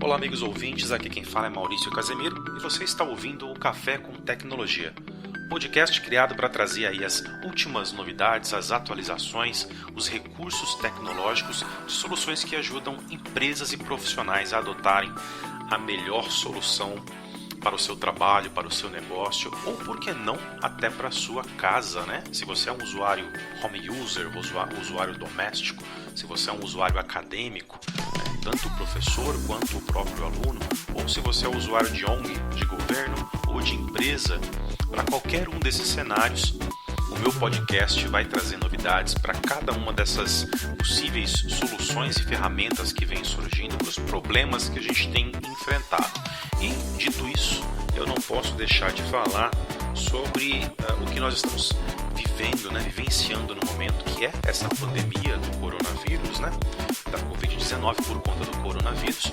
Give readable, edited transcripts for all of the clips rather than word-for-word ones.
Olá, amigos ouvintes, aqui quem fala é Maurício Casemiro e você está ouvindo o Café com Tecnologia, podcast criado para trazer aí as últimas novidades, as atualizações, os recursos tecnológicos de soluções que ajudam empresas e profissionais a adotarem a melhor solução para o seu trabalho, para o seu negócio, ou por que não, até para a sua casa, né? Se você é um usuário home user, usuário doméstico, se você é um usuário acadêmico, né? Tanto o professor quanto o próprio aluno, ou se você é um usuário de ONG, de governo ou de empresa, para qualquer um desses cenários, o meu podcast vai trazer novidades para cada uma dessas possíveis soluções e ferramentas que vêm surgindo para os problemas que a gente tem enfrentado. E, dito isso, eu não posso deixar de falar sobre o que nós estamos vivenciando no momento, que é essa pandemia do coronavírus, né? Da Covid-19 por conta do coronavírus.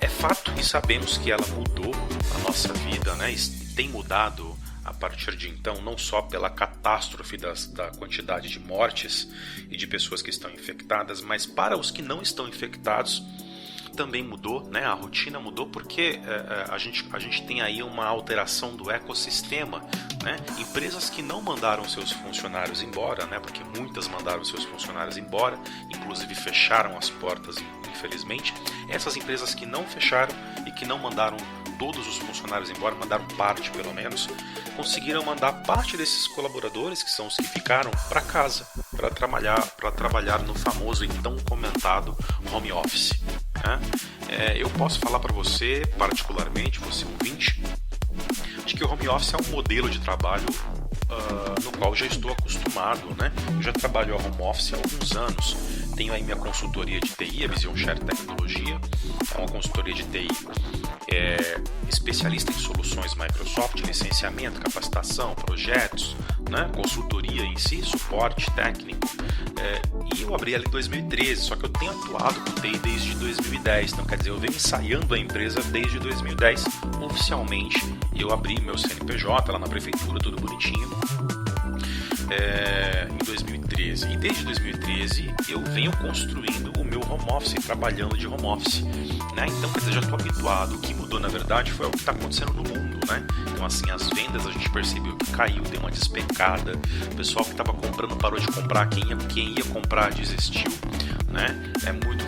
É fato e sabemos que ela mudou a nossa vida, né? E tem mudado a partir de então, não só pela catástrofe da quantidade de mortes e de pessoas que estão infectadas, mas para os que não estão infectados também mudou, né? A rotina mudou porque a gente tem aí uma alteração do ecossistema, né? Empresas que não mandaram seus funcionários embora, né? Porque muitas mandaram seus funcionários embora, inclusive fecharam as portas, infelizmente. Essas empresas que não fecharam e que não mandaram todos os funcionários embora, mandaram parte pelo menos, conseguiram mandar parte desses colaboradores, que são os que ficaram, para casa, para trabalhar no famoso e tão comentado home office, né? Eu posso falar para você, particularmente, você ouvinte, de que o home office é um modelo de trabalho no qual já estou acostumado, né? Eu já trabalho a home office há alguns anos. Tenho aí minha consultoria de TI, a Vision Share Tecnologia, é uma consultoria de TI especialista em soluções Microsoft, licenciamento, capacitação, projetos, né? Consultoria em si, suporte técnico. E eu abri ela em 2013, só que eu tenho atuado com TI desde 2010, então quer dizer, eu venho ensaiando a empresa desde 2010. Oficialmente, eu abri meu CNPJ lá na prefeitura, tudo bonitinho, em 2013. E desde 2013 eu venho construindo o meu home office, trabalhando de home office, né? Então, quer dizer, já estou habituado. O que mudou, na verdade, foi o que está acontecendo no mundo, né? Então, assim, as vendas a gente percebeu que caiu, deu uma despencada. O pessoal que estava comprando parou de comprar, quem ia comprar desistiu, né?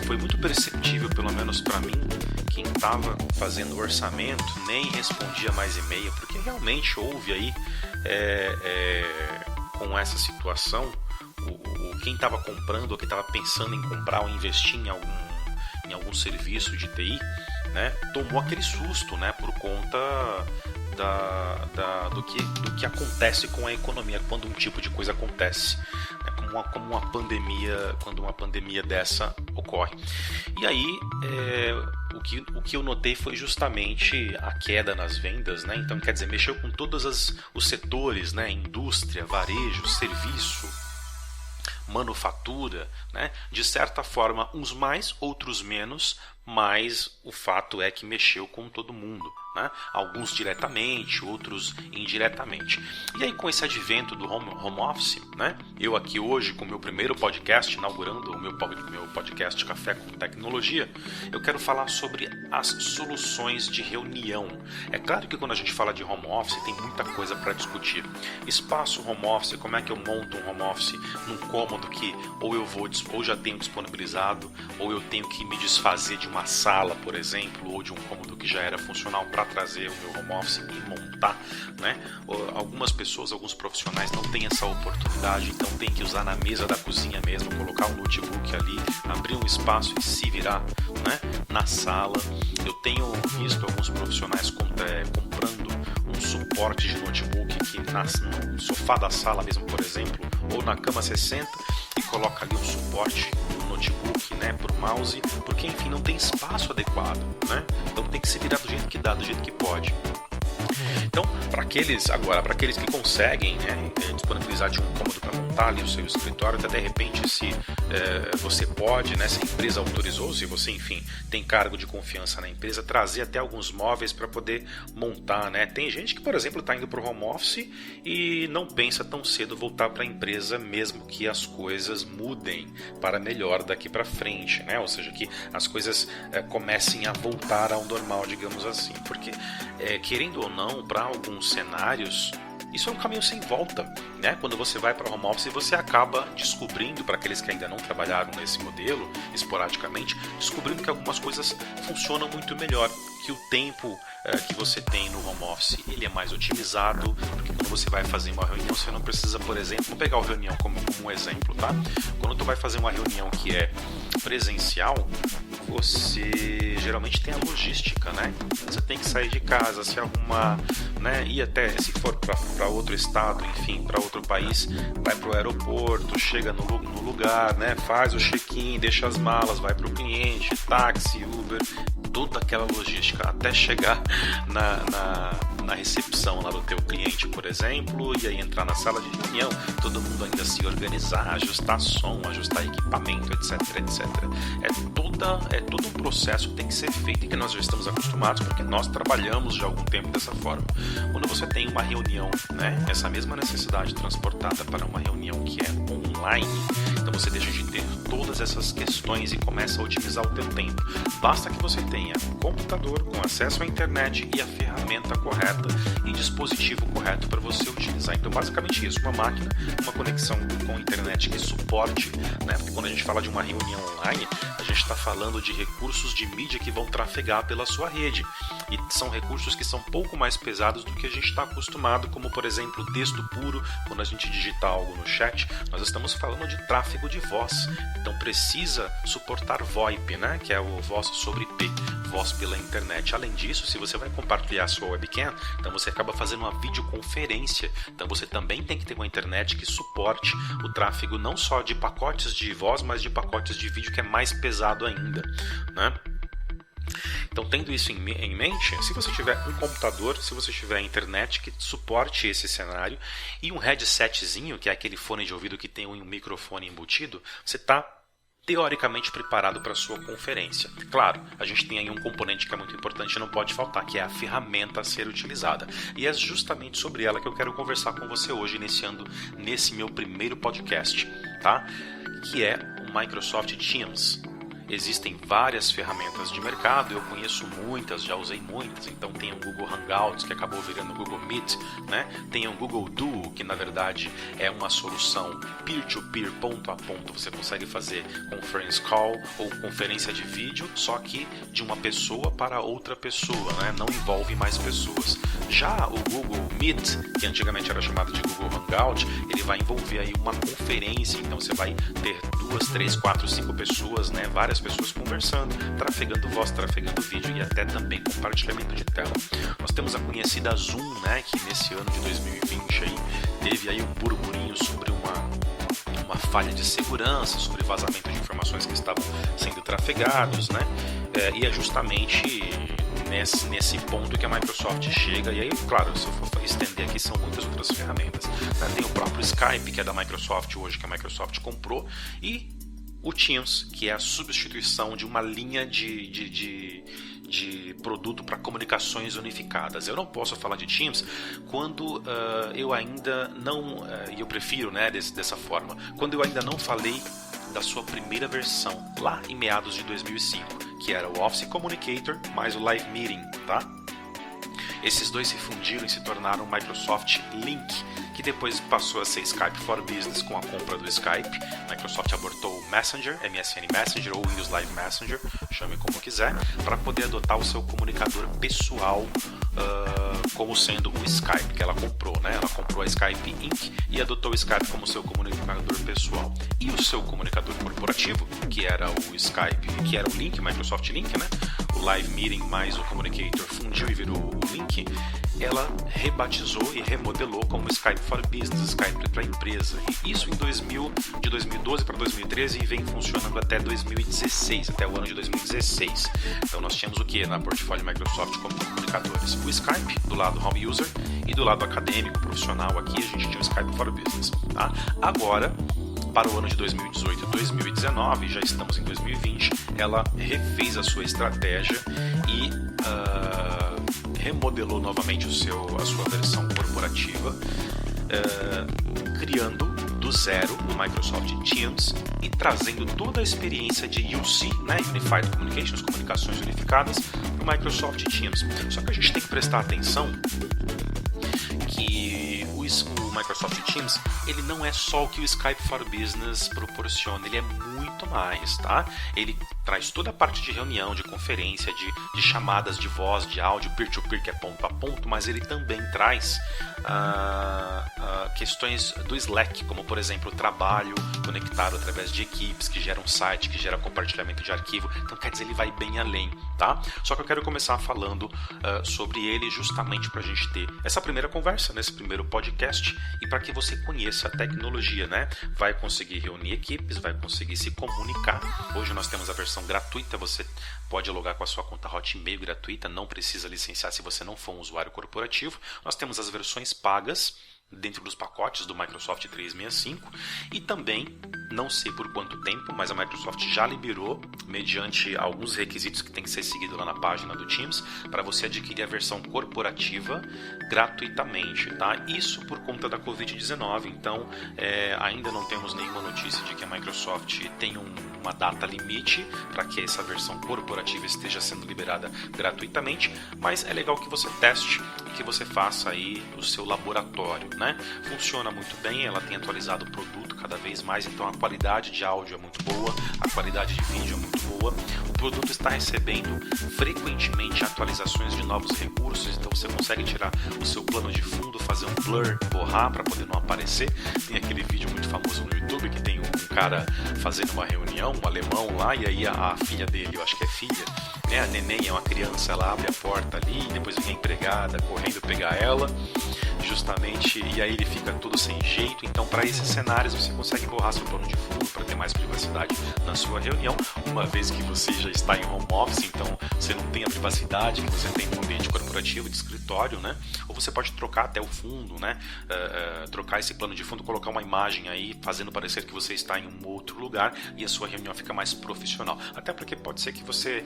Foi muito perceptível, pelo menos para mim. Quem estava fazendo o orçamento nem respondia mais e-mail, porque realmente houve aí com essa situação, quem estava comprando ou quem estava pensando em comprar ou investir em algum serviço de TI, né, tomou aquele susto, né, por conta do que acontece com a economia quando um tipo de coisa acontece, né, como uma pandemia, quando uma pandemia dessa ocorre. E aí o que eu notei foi justamente a queda nas vendas, né? Então, quer dizer, mexeu com todos os setores, né? Indústria, varejo, serviço, manufatura, né? De certa forma, uns mais, outros menos, mas o fato é que mexeu com todo mundo, né? Alguns diretamente, outros indiretamente. E aí, com esse advento do home office, né? Eu aqui hoje com o meu primeiro podcast, inaugurando o meu podcast Café com Tecnologia, eu quero falar sobre as soluções de reunião. É claro que quando a gente fala de home office tem muita coisa para discutir. Espaço home office, como é que eu monto um home office num cômodo que ou já tenho disponibilizado, ou eu tenho que me desfazer de uma sala, por exemplo, ou de um cômodo que já era funcional para trazer o meu home office e montar, né? Algumas pessoas, alguns profissionais não têm essa oportunidade, então tem que usar na mesa da cozinha mesmo, colocar um notebook ali, abrir um espaço e se virar, né, na sala. Eu tenho visto alguns profissionais comprando um suporte de notebook que no sofá da sala mesmo, por exemplo, ou na cama 60 e coloca ali um suporte no notebook, né, pro mouse, porque enfim não tem espaço adequado, né? Então tem que se virar do jeito que dá, do jeito que pode. Então, para aqueles que conseguem, né, disponibilizar de um cômodo para montar ali o seu escritório, até de repente se você pode, né, se a empresa autorizou, se você, enfim, tem cargo de confiança na empresa, trazer até alguns móveis para poder montar, né? Tem gente que, por exemplo, está indo para o home office e não pensa tão cedo voltar para a empresa, mesmo que as coisas mudem para melhor daqui para frente, né? Ou seja, que as coisas comecem a voltar ao normal, digamos assim, porque querendo ou não, para alguns cenários isso é um caminho sem volta, né? Quando você vai para home office, você acaba descobrindo, para aqueles que ainda não trabalharam nesse modelo, esporadicamente, descobrindo que algumas coisas funcionam muito melhor, que o tempo que você tem no home office, ele é mais otimizado, porque quando você vai fazer uma reunião, você não precisa, por exemplo, vou pegar a reunião como um exemplo, tá? Quando tu vai fazer uma reunião que é presencial, você geralmente tem a logística, né? Você tem que sair de casa, se arrumar, né? E até se for para outro estado, enfim, para outro país, vai para o aeroporto, chega no lugar, né? Faz o check-in, deixa as malas, vai para o cliente, táxi, Uber, toda aquela logística até chegar na recepção lá do teu cliente, por exemplo, e aí entrar na sala de reunião, todo mundo ainda se organizar, ajustar som, ajustar equipamento, etc, etc. É todo um processo que tem que ser feito e que nós já estamos acostumados porque nós trabalhamos já há algum tempo dessa forma. Quando você tem uma reunião, né, essa mesma necessidade transportada para uma reunião que é online, então você deixa de ter todas essas questões e começa a otimizar o teu tempo. Basta que você tenha um computador com acesso à internet e a ferramenta correta e dispositivo correto para você utilizar. Então, basicamente isso, uma máquina, uma conexão com a internet que suporte, né? Porque quando a gente fala de uma reunião online, a gente está falando de recursos de mídia que vão trafegar pela sua rede. E são recursos que são um pouco mais pesados do que a gente está acostumado, como, por exemplo, texto puro. Quando a gente digita algo no chat, nós estamos falando de tráfego de voz. Então, precisa suportar VoIP, né? Que é o voz sobre IP, voz pela internet. Além disso, se você vai compartilhar a sua webcam, então você acaba fazendo uma videoconferência. Então, você também tem que ter uma internet que suporte o tráfego não só de pacotes de voz, mas de pacotes de vídeo, que é mais pesado ainda, né? Então, tendo isso em mente, se você tiver um computador, se você tiver internet que suporte esse cenário e um headsetzinho, que é aquele fone de ouvido que tem um microfone embutido, você está teoricamente preparado para a sua conferência. Claro, a gente tem aí um componente que é muito importante e não pode faltar, que é a ferramenta a ser utilizada. E é justamente sobre ela que eu quero conversar com você hoje, iniciando nesse meu primeiro podcast, tá? Que é o Microsoft Teams. Existem várias ferramentas de mercado, eu conheço muitas, já usei muitas. Então tem o Google Hangouts, que acabou virando o Google Meet, né? Tem o Google Duo, que na verdade é uma solução peer-to-peer, ponto a ponto. Você consegue fazer conference call ou conferência de vídeo, só que de uma pessoa para outra pessoa, né? Não envolve mais pessoas. Já o Google Meet, que antigamente era chamado de Google Hangout, ele vai envolver aí uma conferência, então você vai ter 2, 3, 4, 5 pessoas, né? Várias pessoas conversando, trafegando voz, trafegando vídeo e até também compartilhamento de tela. Nós temos a conhecida Zoom, né? Que nesse ano de 2020 aí, teve aí um burburinho sobre uma falha de segurança, sobre vazamento de informações que estavam sendo trafegados, né? E é justamente nesse ponto que a Microsoft chega, e aí, claro, se eu for estender aqui, são muitas outras ferramentas, né? Tem o próprio Skype, que é da Microsoft hoje, que a Microsoft comprou, e o Teams, que é a substituição de uma linha de produto para comunicações unificadas. Eu não posso falar de Teams quando eu ainda não, e eu prefiro, né, dessa forma, quando eu ainda não falei da sua primeira versão, lá em meados de 2005, que era o Office Communicator mais o Live Meeting, tá? Esses dois se fundiram e se tornaram o Microsoft Link, que depois passou a ser Skype for Business com a compra do Skype. Microsoft abortou o Messenger, MSN Messenger ou Windows Live Messenger, chame como quiser, para poder adotar o seu comunicador pessoal como sendo o Skype, que ela comprou, né? Ela comprou a Skype Inc. e adotou o Skype como seu comunicador pessoal. E o seu comunicador corporativo, que era o Skype, que era o Link, Microsoft Link, né? o Live Meeting mais o Communicator fundiu e virou o Link, ela rebatizou e remodelou como Skype for Business, Skype para empresa. E isso de 2012 para 2013 e vem funcionando até 2016, até o ano de 2016. Então nós tínhamos o que na portfólio Microsoft como comunicadores? O Skype, do lado Home User, e do lado acadêmico, profissional aqui, a gente tinha o Skype for Business. Tá? Agora, para o ano de 2018 e 2019, já estamos em 2020, ela refez a sua estratégia e remodelou novamente a sua versão corporativa, criando do zero o Microsoft Teams e trazendo toda a experiência de UC, né, Unified Communications, comunicações unificadas, para o Microsoft Teams. Só que a gente tem que prestar atenção que o Microsoft Teams, ele não é só o que o Skype for Business proporciona, ele é muito mais, tá? Ele traz toda a parte de reunião, de conferência, de chamadas de voz, de áudio, peer-to-peer, que é ponto a ponto, mas ele também traz questões do Slack, como por exemplo o trabalho conectado através de equipes, que gera um site, que gera compartilhamento de arquivo. Então quer dizer, ele vai bem além, tá? Só que eu quero começar falando sobre ele justamente para a gente ter essa primeira conversa, nesse primeiro podcast, e para que você conheça a tecnologia, né? Vai conseguir reunir equipes, vai conseguir se comunicar. Hoje nós temos a versão gratuita, você pode logar com a sua conta Hotmail gratuita, não precisa licenciar se você não for um usuário corporativo. Nós temos as versões pagas dentro dos pacotes do Microsoft 365 e também, não sei por quanto tempo, mas a Microsoft já liberou, mediante alguns requisitos que tem que ser seguido lá na página do Teams, para você adquirir a versão corporativa gratuitamente, tá? Isso por conta da Covid-19, então ainda não temos nenhuma notícia de que a Microsoft tem uma data limite para que essa versão corporativa esteja sendo liberada gratuitamente, mas é legal que você teste e que você faça aí o seu laboratório, né? Funciona muito bem, ela tem atualizado o produto cada vez mais, então a qualidade de áudio é muito boa, a qualidade de vídeo é muito boa, o produto está recebendo frequentemente atualizações de novos recursos, então você consegue tirar o seu plano de fundo, fazer um blur, borrar para poder não aparecer. Tem aquele vídeo muito famoso no YouTube que tem um cara fazendo uma reunião, um alemão lá, e aí a filha dele, eu acho que é filha, né? A neném é uma criança, ela abre a porta ali, e depois vem a empregada correndo pegar ela, justamente, e aí ele fica todo sem jeito. Então, para esses cenários, você consegue borrar seu plano de fundo para ter mais privacidade na sua reunião, uma vez que você já está em home office, então você não tem a privacidade que você tem no ambiente corporativo de escritório, né? Ou você pode trocar até o fundo, né? Trocar esse plano de fundo, colocar uma imagem aí, fazendo parecer que você está em um outro lugar e a sua reunião fica mais profissional. Até porque pode ser que você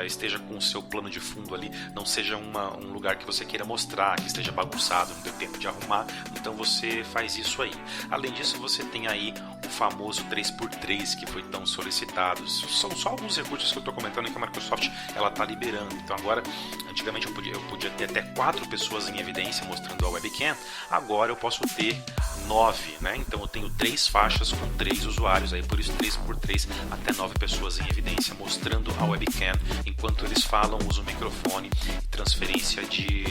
esteja com o seu plano de fundo ali, não seja um lugar que você queira mostrar, que esteja bagunçado, não dê tempo de arrumar, então você faz isso aí. Além disso, você tem aí o famoso 3x3 que foi tão solicitado. São só alguns recursos que eu estou comentando que a Microsoft ela está liberando. Então agora, antigamente eu podia ter até 4 pessoas em evidência mostrando a webcam, agora eu posso ter 9, né? Então eu tenho 3 faixas com 3 usuários, aí por isso 3x3, até 9 pessoas em evidência mostrando a webcam, enquanto eles falam, usam o microfone e transferência de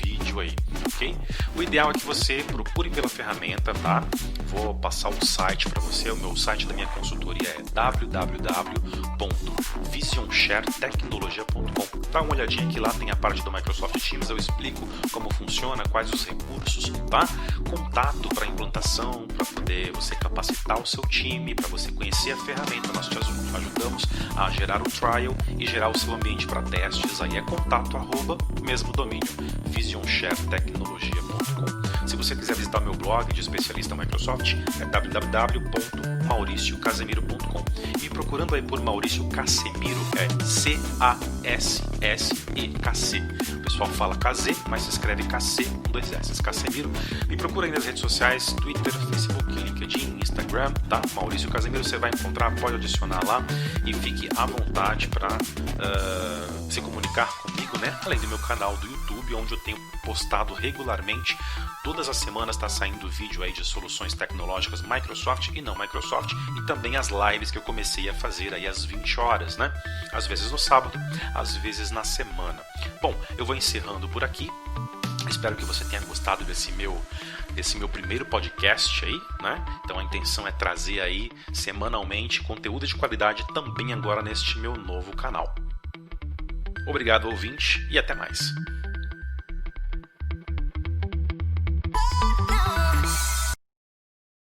vídeo aí, ok? O ideal é que você procure pela ferramenta, tá? Vou passar o site para você, o meu site da minha consultoria é www.visionsharetecnologia.com. Dá uma olhadinha que lá tem a parte do Microsoft Teams, eu explico como funciona, quais os recursos, tá? Contato para implantação, para poder você capacitar o seu time, para você conhecer a ferramenta, nós te ajudamos a gerar o trial e gerar o seu ambiente para testes, aí é contato @ mesmo domínio, visionsharetecnologia.com. Se você quiser visitar meu blog de especialista Microsoft, é www.mauriciocasemiro.com. E procurando aí por Maurício Casemiro, é C-A-S-S-E-K-C. O pessoal fala KZ, mas se escreve KC com 2 S. Casemiro. Me procura aí nas redes sociais, Twitter, Facebook, LinkedIn, Instagram, tá? Maurício Casemiro, você vai encontrar, pode adicionar lá e fique à vontade para se comunicar comigo, né? Além do meu canal do YouTube, onde eu tenho postado regularmente. Todas as semanas está saindo vídeo aí de soluções tecnológicas Microsoft e não Microsoft, e também as lives que eu comecei a fazer aí às 20 horas, né? Às vezes no sábado, às vezes na semana. Bom, eu vou encerrando por aqui. Espero que você tenha gostado desse meu primeiro podcast aí, né? Então a intenção é trazer aí semanalmente conteúdo de qualidade também agora neste meu novo canal. Obrigado, ouvinte, e até mais.